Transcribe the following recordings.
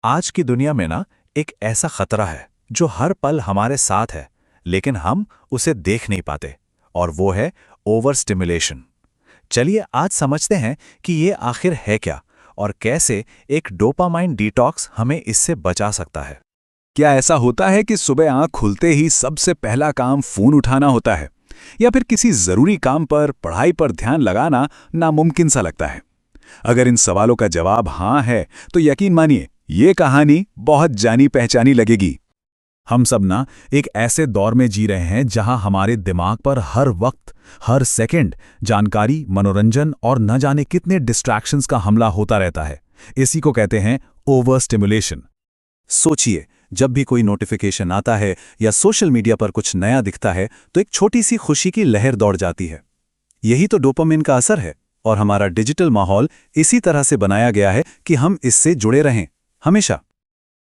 आज की दुनिया में ना एक ऐसा खतरा है जो हर पल हमारे साथ है, लेकिन हम उसे देख नहीं पाते, और वो है ओवर स्टिमुलेशन। चलिए आज समझते हैं कि ये आखिर है क्या और कैसे एक डोपामाइन डिटॉक्स हमें इससे बचा सकता है। क्या ऐसा होता है कि सुबह आंख खुलते ही सबसे पहला काम फोन उठाना होता है, या फिर किसी जरूरी काम पर, पढ़ाई पर ध्यान लगाना नामुमकिन सा लगता है? अगर इन सवालों का जवाब हाँ है, तो यकीन मानिए ये कहानी बहुत जानी पहचानी लगेगी। हम सब ना एक ऐसे दौर में जी रहे हैं जहां हमारे दिमाग पर हर वक्त, हर सेकंड जानकारी, मनोरंजन और न जाने कितने डिस्ट्रैक्शंस का हमला होता रहता है। इसी को कहते हैं ओवर स्टिमुलेशन। सोचिए, जब भी कोई नोटिफिकेशन आता है या सोशल मीडिया पर कुछ नया दिखता है तो एक छोटी सी खुशी की लहर दौड़ जाती है। यही तो डोपामिन का असर है, और हमारा डिजिटल माहौल इसी तरह से बनाया गया है कि हम इससे जुड़े रहें हमेशा।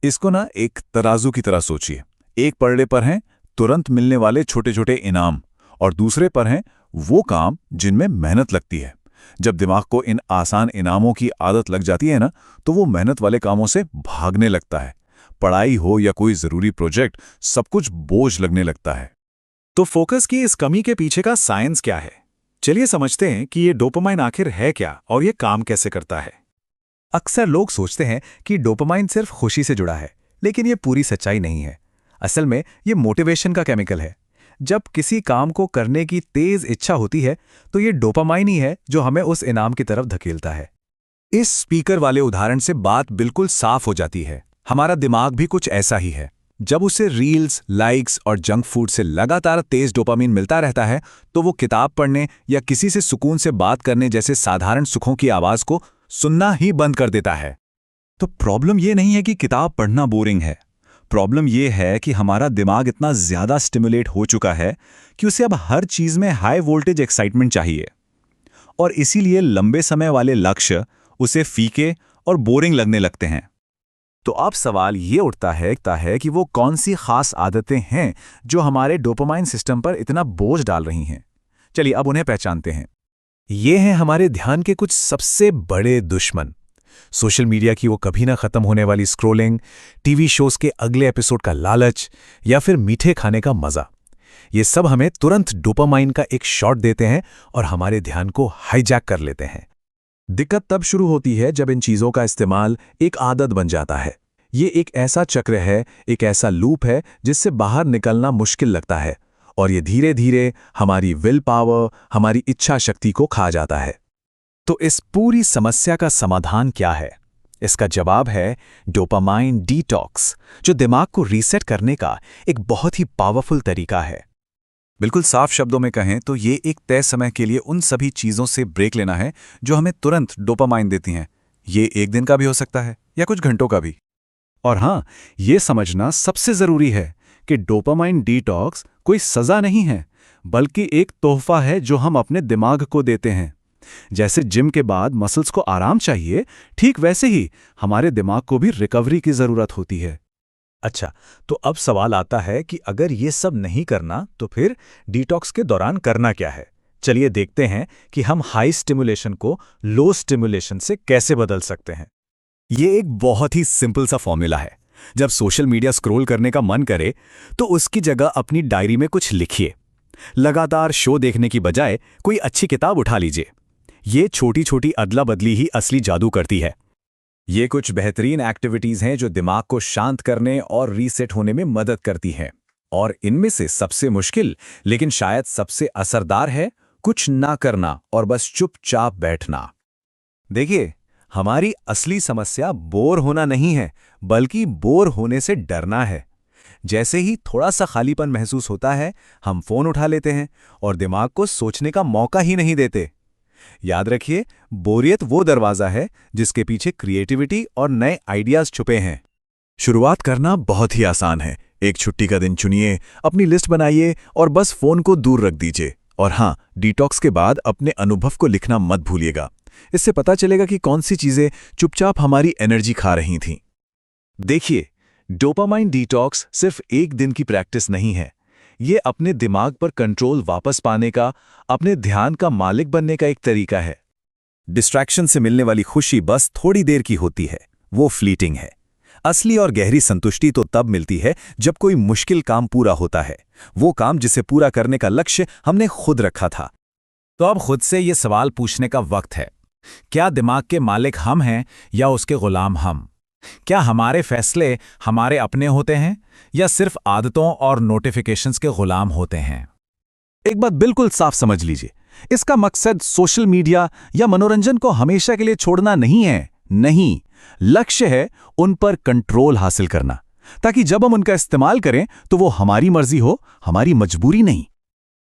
इसको ना एक तराजू की तरह सोचिए। एक पलड़े पर हैं तुरंत मिलने वाले छोटे छोटे इनाम, और दूसरे पर हैं वो काम जिनमें मेहनत लगती है। जब दिमाग को इन आसान इनामों की आदत लग जाती है ना, तो वो मेहनत वाले कामों से भागने लगता है। पढ़ाई हो या कोई जरूरी प्रोजेक्ट, सब कुछ बोझ लगने लगता है। तो फोकस की इस कमी के पीछे का साइंस क्या है? चलिए समझते हैं कि ये डोपामाइन आखिर है क्या और ये काम कैसे करता है। अक्सर लोग सोचते हैं कि डोपामाइन सिर्फ खुशी से जुड़ा है, लेकिन ये पूरी सच्चाई नहीं है। असल में ये मोटिवेशन का केमिकल है। जब किसी काम को करने की तेज इच्छा होती है, तो ये डोपामाइन ही है जो हमें उस इनाम की तरफ धकेलता है। इस स्पीकर वाले उदाहरण से बात बिल्कुल साफ हो जाती है। हमारा दिमाग भी कुछ ऐसा ही है। जब उसे रील्स, लाइक्स और जंक फूड से लगातार तेज डोपामिन मिलता रहता है, तो वो किताब पढ़ने या किसी से सुकून से बात करने जैसे साधारण सुखों की आवाज को सुनना ही बंद कर देता है। तो प्रॉब्लम ये नहीं है कि किताब पढ़ना बोरिंग है। प्रॉब्लम ये है कि हमारा दिमाग इतना ज्यादा स्टिमुलेट हो चुका है कि उसे अब हर चीज में हाई वोल्टेज एक्साइटमेंट चाहिए, और इसीलिए लंबे समय वाले लक्ष्य उसे फीके और बोरिंग लगने लगते हैं। तो अब सवाल ये उठता है कि वो कौन सी खास आदतें हैं जो हमारे डोपामाइन सिस्टम पर इतना बोझ डाल रही हैं। चलिए अब उन्हें पहचानते हैं। ये हैं हमारे ध्यान के कुछ सबसे बड़े दुश्मन। सोशल मीडिया की वो कभी ना खत्म होने वाली स्क्रोलिंग, टीवी शोज के अगले एपिसोड का लालच, या फिर मीठे खाने का मजा। ये सब हमें तुरंत डोपामाइन का एक शॉट देते हैं और हमारे ध्यान को हाईजैक कर लेते हैं। दिक्कत तब शुरू होती है जब इन चीजों का इस्तेमाल एक आदत बन जाता है। ये एक ऐसा चक्र है, एक ऐसा लूप है जिससे बाहर निकलना मुश्किल लगता है, और ये धीरे धीरे हमारी विल पावर, हमारी इच्छा शक्ति को खा जाता है। तो इस पूरी समस्या का समाधान क्या है? इसका जवाब है डोपामाइन डिटॉक्स, जो दिमाग को रीसेट करने का एक बहुत ही पावरफुल तरीका है। बिल्कुल साफ शब्दों में कहें तो ये एक तय समय के लिए उन सभी चीजों से ब्रेक लेना है जो हमें तुरंत डोपामाइन देती हैं। ये एक दिन का भी हो सकता है या कुछ घंटों का भी। और हाँ, ये समझना सबसे जरूरी है कि डोपामाइन डिटॉक्स कोई सजा नहीं है, बल्कि एक तोहफा है जो हम अपने दिमाग को देते हैं। जैसे जिम के बाद मसल्स को आराम चाहिए, ठीक वैसे ही हमारे दिमाग को भी रिकवरी की जरूरत होती है। अच्छा, तो अब सवाल आता है कि अगर ये सब नहीं करना, तो फिर डिटॉक्स के दौरान करना क्या है? चलिए देखते हैं कि हम हाई स्टिमुलेशन को लो स्टिमुलेशन से कैसे बदल सकते हैं। ये एक बहुत ही सिंपल सा फॉर्मूला है। जब सोशल मीडिया स्क्रॉल करने का मन करे, तो उसकी जगह अपनी डायरी में कुछ लिखिए। लगातार शो देखने की बजाय कोई अच्छी किताब उठा लीजिए। ये छोटी छोटी अदला बदली ही असली जादू करती है। ये कुछ बेहतरीन एक्टिविटीज हैं जो दिमाग को शांत करने और रीसेट होने में मदद करती हैं। और इनमें से सबसे मुश्किल, लेकिन शायद सबसे असरदार है कुछ ना करना और बस चुपचाप बैठना। देखिए, हमारी असली समस्या बोर होना नहीं है, बल्कि बोर होने से डरना है। जैसे ही थोड़ा सा खालीपन महसूस होता है, हम फोन उठा लेते हैं और दिमाग को सोचने का मौका ही नहीं देते। याद रखिए, बोरियत वो दरवाजा है जिसके पीछे क्रिएटिविटी और नए आइडियाज छुपे हैं। शुरुआत करना बहुत ही आसान है। एक छुट्टी का दिन चुनिए, अपनी लिस्ट बनाइए और बस फोन को दूर रख दीजिए। और हाँ, डिटॉक्स के बाद अपने अनुभव को लिखना मत भूलिएगा। इससे पता चलेगा कि कौन सी चीजें चुपचाप हमारी एनर्जी खा रही थीं। देखिए, डोपामाइन डिटॉक्स सिर्फ एक दिन की प्रैक्टिस नहीं है। ये अपने दिमाग पर कंट्रोल वापस पाने का, अपने ध्यान का मालिक बनने का एक तरीका है। डिस्ट्रैक्शन से मिलने वाली खुशी बस थोड़ी देर की होती है, वो फ्लीटिंग है। असली और गहरी संतुष्टि तो तब मिलती है जब कोई मुश्किल काम पूरा होता है, वो काम जिसे पूरा करने का लक्ष्य हमने खुद रखा था। तो अब खुद से ये सवाल पूछने का वक्त है, क्या दिमाग के मालिक हम हैं या उसके गुलाम हम? क्या हमारे फैसले हमारे अपने होते हैं या सिर्फ आदतों और नोटिफिकेशंस के गुलाम होते हैं? एक बात बिल्कुल साफ समझ लीजिए, इसका मकसद सोशल मीडिया या मनोरंजन को हमेशा के लिए छोड़ना नहीं है। नहीं, लक्ष्य है उन पर कंट्रोल हासिल करना, ताकि जब हम उनका इस्तेमाल करें तो वो हमारी मर्जी हो, हमारी मजबूरी नहीं।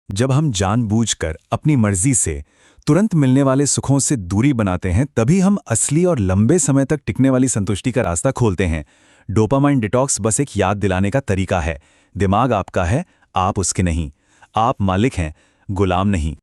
जब हम जानबूझकर अपनी मर्जी से तुरंत मिलने वाले सुखों से दूरी बनाते हैं, तभी हम असली और लंबे समय तक टिकने वाली संतुष्टि का रास्ता खोलते हैं। डोपामाइन डिटॉक्स बस एक याद दिलाने का तरीका है। दिमाग आपका है, आप उसके नहीं। आप मालिक हैं, गुलाम नहीं।